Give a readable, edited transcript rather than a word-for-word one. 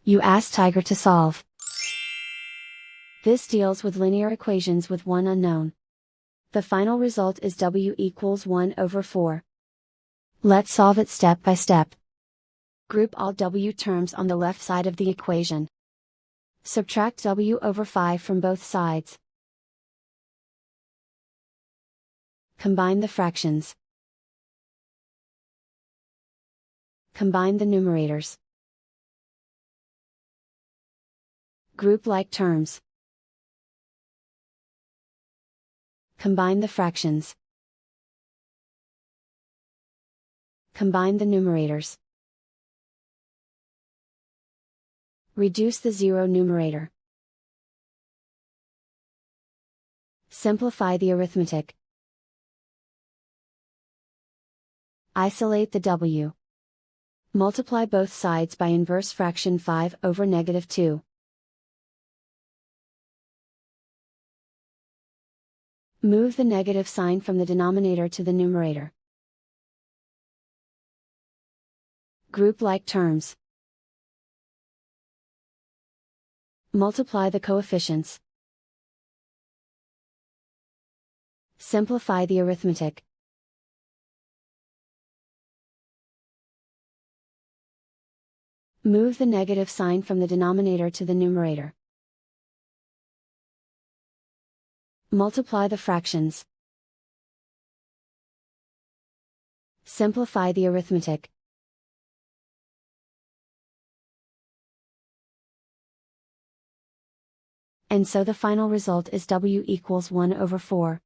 You ask Tiger to solve. This deals with linear equations with one unknown. The final result is W equals 1 over 4. Let's solve it step by step. Group all W terms on the left side of the equation. Subtract W over 5 from both sides. Combine the fractions. Combine the numerators. Group like terms. Combine the fractions. Combine the numerators. Reduce the zero numerator. Simplify the arithmetic. Isolate the W. Multiply both sides by inverse fraction 5 over negative 2. Move the negative sign from the denominator to the numerator. Group like terms. Multiply the coefficients. Simplify the arithmetic. Move the negative sign from the denominator to the numerator. Multiply the fractions. Simplify the arithmetic. And so the final result is W equals 1 over 4.